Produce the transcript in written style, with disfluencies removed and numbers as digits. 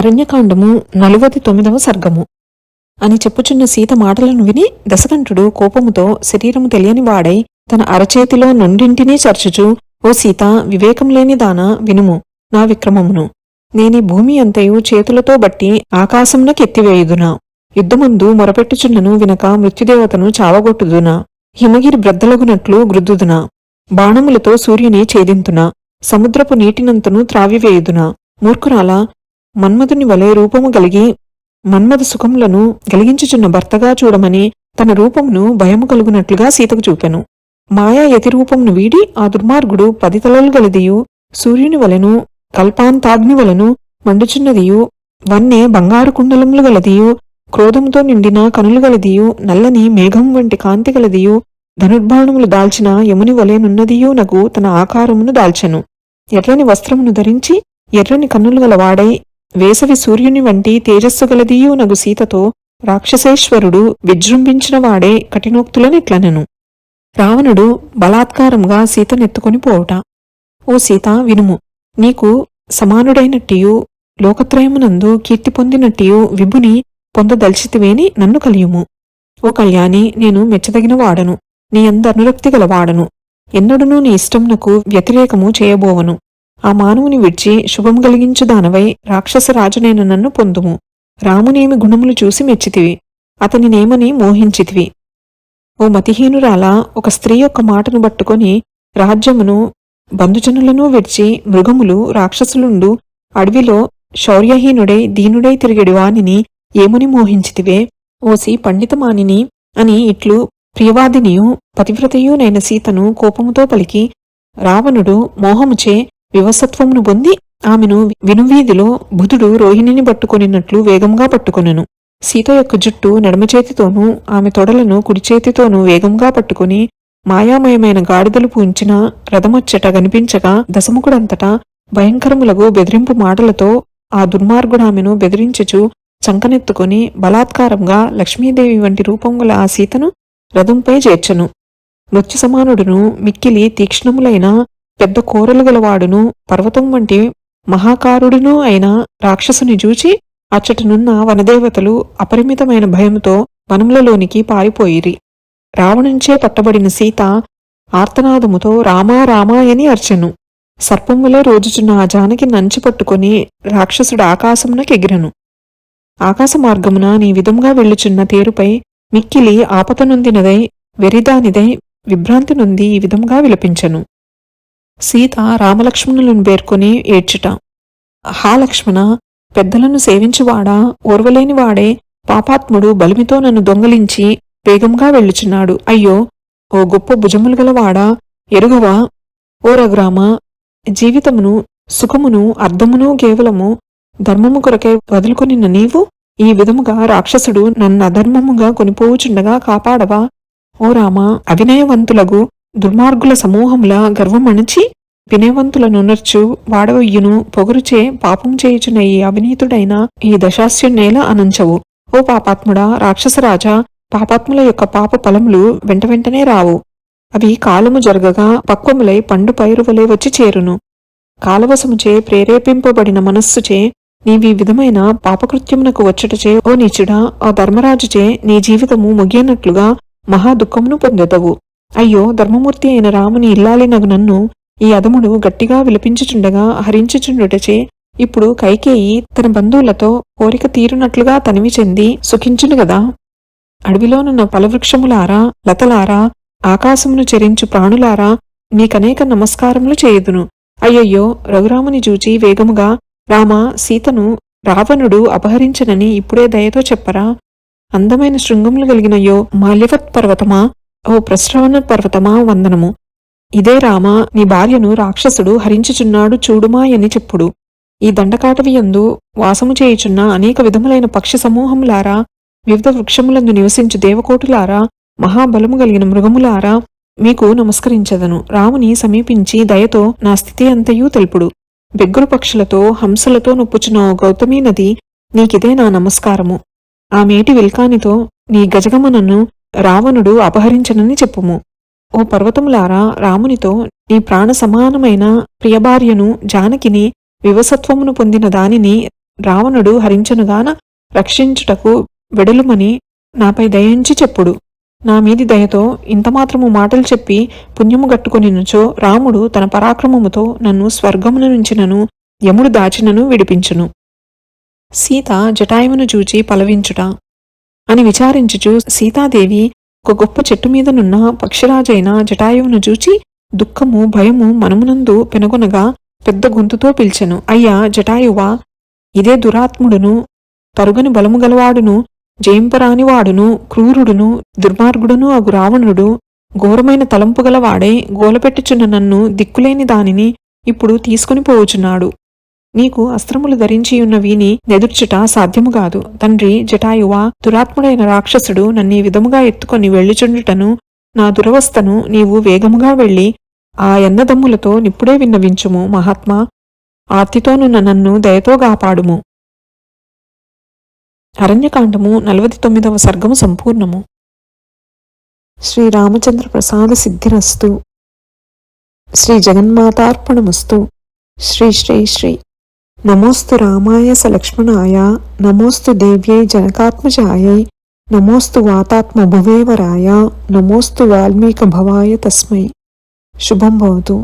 అరణ్యకాండము 49వ సర్గము అని చెప్పుచున్న సీత మాటలను విని దశకంఠుడు కోపముతో శరీరము తెలియని వాడై తన అరచేతిలో నుండింటినీ చర్చుచు, ఓ సీత, వివేకం లేని దాన, వినుము నా విక్రమమును. నేనీ భూమి అంతయు చేతులతో బట్టి ఆకాశమునకెత్తివేయుదునా. యుద్ధమందు మొరపెట్టుచున్నను వినక మృత్యుదేవతను చావగొట్టుదునా. హిమగిరి బ్రద్దలగునట్లు గ్రుద్దుదునా. బాణములతో సూర్యుని ఛేదింతునా. సముద్రపు నీటినంతను త్రావివేయుదునా. మూర్ఖురాల, మన్మధుని వలె రూపము కలిగి మన్మథ సుఖములను కలిగించుచున్న భర్తగా చూడమని తన రూపమును భయము కలుగునట్లుగా సీతకు చూపెను. మాయా యతిరూపమును వీడి ఆ దుర్మార్గుడు 10 తలలు గలదియు, సూర్యుని వలెను కల్పాంతాగ్ని వలను మండుచున్నదియు, వన్నె బంగారు కుండలములు గలదియు, క్రోధముతో నిండిన కనులు గలదియు, నల్లని మేఘం వంటి కాంతి గలదియు, ధనుర్బాణములు దాల్చిన యముని వలెనున్నదియు నగు తన ఆకారమును దాల్చెను. ఎర్రని వస్త్రమును ధరించి ఎర్రని కన్నులు గలవాడై వేసవి సూర్యుని వంటి తేజస్సు గలదియు నగు సీతతో రాక్షసేశ్వరుడు విజృంభించిన వాడే కఠినోక్తులనిట్లనెను. రావణుడు బలాత్కారంగా సీతనెత్తుకొని పోవుట. ఓ సీత, వినుము. నీకు సమానుడైనట్టియు లోకత్రయమునందు కీర్తి పొందినట్టియు విభుని పొందదల్చితివేని నన్ను కలియుము. ఓ కళ్యాణి, నేను మెచ్చదగిన వాడను, నీ అందనురక్తి గలవాడను. ఎన్నడునూ నీ ఇష్టమునకు వ్యతిరేకము చేయబోవను. ఆ మానవుని విడిచి శుభం కలిగించు దానవై రాక్షసరాజునైన నన్ను పొందుము. రామునేమి గుణములు చూసి మెచ్చితివి, అతనినేమని మోహించితివి. ఓ మతిహీనురాలా, ఒక స్త్రీ యొక్క మాటను పట్టుకొని రాజ్యమును బంధుజనులను విడిచి మృగములు రాక్షసులుండు అడవిలో శౌర్యహీనుడై దీనుడై తిరిగెడి వానిని ఏమని మోహించితివే. ఓసి పండితమానిని అని ఇట్లు ప్రియవాదినియు పతివ్రతయునైన సీతను కోపముతో పలికి, రావణుడు మోహముచే వివసత్వమును పొంది ఆమెను వినువీధిలో బుధుడు రోహిణిని పట్టుకొనినట్లు వేగంగా పట్టుకొనెను. సీత యొక్క జుట్టు నడమచేతితోనూ ఆమె తొడలను కుడిచేతితోనూ వేగంగా పట్టుకుని మాయామయమైన గాడిదలు పూంచిన రథమొచ్చట కనిపించగా దశముఖుడంతటా భయంకరములగు బెదిరింపు మాటలతో ఆ దుర్మార్గుడామెను బెదిరించుచు చంకనెత్తుకొని బలాత్కారంగా లక్ష్మీదేవి వంటి రూపం గల ఆ సీతను రథంపై చేర్చెను. మృత్యు సమానుడును మిక్కిలి తీక్ష్ణములైన పెద్ద కోరలు గలవాడును పర్వతం వంటి మహాకారుడునూ అయిన రాక్షసుని చూచి అచ్చటనున్న వనదేవతలు అపరిమితమైన భయముతో వనములలోనికి పారిపోయిరి. రావణుంచే పట్టబడిన సీత ఆర్తనాదముతో రామా రామాయని అర్చెను. సర్పములే రోజుచున్న ఆ జానకి నంచి పట్టుకొని రాక్షసుడు ఆకాశమునకెగిరెను. ఆకాశ మార్గమున నీ విధంగా వెళ్ళుచున్న తేరుపై మిక్కిలి ఆపత నొందినదై వెరిదానిదై విభ్రాంతి నొంది ఈ విధంగా విలపించెను. సీత రామలక్ష్మణులను పేర్కొని ఏడ్చుట. హా లక్ష్మణ, పెద్దలను సేవించువాడా, ఓర్వలేనివాడే పాపాత్ముడు బలిమితో నన్ను దొంగలించి వేగంగా వెళ్ళుచున్నాడు. అయ్యో, ఓ గొప్ప భుజములు గలవాడా, ఎరుగవా. ఓ రఘురామ, జీవితమును సుఖమును అర్ధమును కేవలము ధర్మము కొరకై వదులుకొనిన నీవు ఈ విధముగా రాక్షసుడు నన్ను అధర్మముగా కొనిపోవుచుండగా కాపాడవా. ఓ రామ, అవినయవంతులగు దుర్మార్గుల సమూహముల గర్వమణచి వినయవంతులనునర్చు వాడవయ్యును పొగరుచే పాపం చేయుచున్న ఈ అవినీతుడైన ఈ దశాస్యున్నేల అనంచవు. ఓ పాపాత్ముడా, రాక్షసరాజా, పాపాత్ముల యొక్క పాప ఫలములు వెంట వెంటనే రావు. అవి కాలము జరగగా పక్వములై పండు పైరువలే వచ్చి చేరును. కాలవశముచే ప్రేరేపింపబడిన మనస్సుచే నీవి విధమైన పాపకృత్యమునకు వచ్చుటచే ఓ నీచుడా, ఆ ధర్మరాజుచే నీ జీవితము ముగియనట్లుగా మహా దుఃఖమును పొందెదవు. అయ్యో, ధర్మమూర్తి అయిన రాముని ఇల్లాలినగు నన్ను ఈ అదముడు గట్టిగా విలపించుచుండగా హరించుచుండుటచే ఇప్పుడు కైకేయి తన బంధువులతో కోరిక తీరునట్లుగా తనివి చెంది సుఖించును గదా. అడవిలోనున్న ఫలవృక్షములారా, లతలారా, ఆకాశమును చెరించు ప్రాణులారా, నీకనేక నమస్కారములు చేయుదును. అయ్యయ్యో, రఘురాముని చూచి వేగముగా రామ, సీతను రావణుడు అపహరించనని ఇప్పుడే దయతో చెప్పరా. అందమైన శృంగములు కలిగినయో మాల్యవత్ పర్వతమా, ఓ ప్రశ్రవణ పర్వతమా, వందనము. ఇదే రామా, నీ భార్యను రాక్షసుడు హరించుచున్నాడు చూడుమా అని చెప్పుడు. ఈ దండకాటవియందు వాసము చేయుచున్న అనేక విధములైన పక్షి సమూహములారా, వివిధ వృక్షములందు నివసించు దేవకోటులారా, మహాబలము కలిగిన మృగములారా, మీకు నమస్కరించదను. రాముని సమీపించి దయతో నా స్థితి అంతయూ తెలుపుడు. బెగ్గురు పక్షులతో హంసలతో నొప్పుచున్న గౌతమీ నది, నీకిదే నా నమస్కారము. ఆ మేటి విల్కానితో నీ గజగమనను రావణుడు అపహరించనని చెప్పుము. ఓ పర్వతములారా, రామునితో నీ ప్రాణ సమానమైన ప్రియభార్యను జానకిని వివసత్వమును పొందిన దానిని రావణుడు హరించనుగాన రక్షించుటకు వెడలుమని నాపై దయించి చెప్పుడు. నా మీది దయతో ఇంతమాత్రము మాటలు చెప్పి పుణ్యము గట్టుకొనినుచో రాముడు తన పరాక్రమముతో నన్ను స్వర్గమున నుంచినను యముడు దాచినను విడిపించును. సీత జటాయువును చూచి పలవించుట అని విచారించుచు సీతాదేవి ఒక గొప్ప చెట్టు మీదనున్న పక్షిరాజైన జటాయువును చూచి దుఃఖము భయము మనమునందు పెనుగొనగా పెద్ద గొంతుతో పిలిచెను. అయ్యా జటాయువా, ఇదే దురాత్ముడును తరుగని బలము గలవాడును జయింపరానివాడును క్రూరుడును దుర్మార్గుడును అగు రావణుడు ఘోరమైన తలంపు గలవాడై గోలపెట్టుచున్న నన్ను దిక్కులేని దానిని ఇప్పుడు తీసుకుని పోవుచున్నాడు. నీకు అస్త్రములు ధరించియున్న వీని నెదుర్చుట సాధ్యముగాదు. తండ్రి జటాయువా, దురాత్ముడైన రాక్షసుడు నన్నీ విధముగా ఎత్తుకొని వెళ్ళుచుండుటను నా దురవస్థను నీవు వేగముగా వెళ్ళి ఆ ఎన్నదమ్ములతో నిప్పుడే విన్నవించుము. మహాత్మా, ఆర్తితోనున్న నన్ను దయతో కాపాడుము. అరణ్యకాండము 49వ సర్గము సంపూర్ణము. శ్రీరామచంద్ర ప్రసాద సిద్ధిరస్తు. శ్రీ జగన్మాతార్పణమస్తు. శ్రీ శ్రీ శ్రీ. నమోస్తు రామాయ సలక్ష్మణాయ, నమోస్తు దేవ్యై జనకాత్మజాయై, నమోస్తు వాతాత్మ భువేవరాయ, నమోస్తు వాల్మీక భవాయ తస్మై. శుభం భవతు.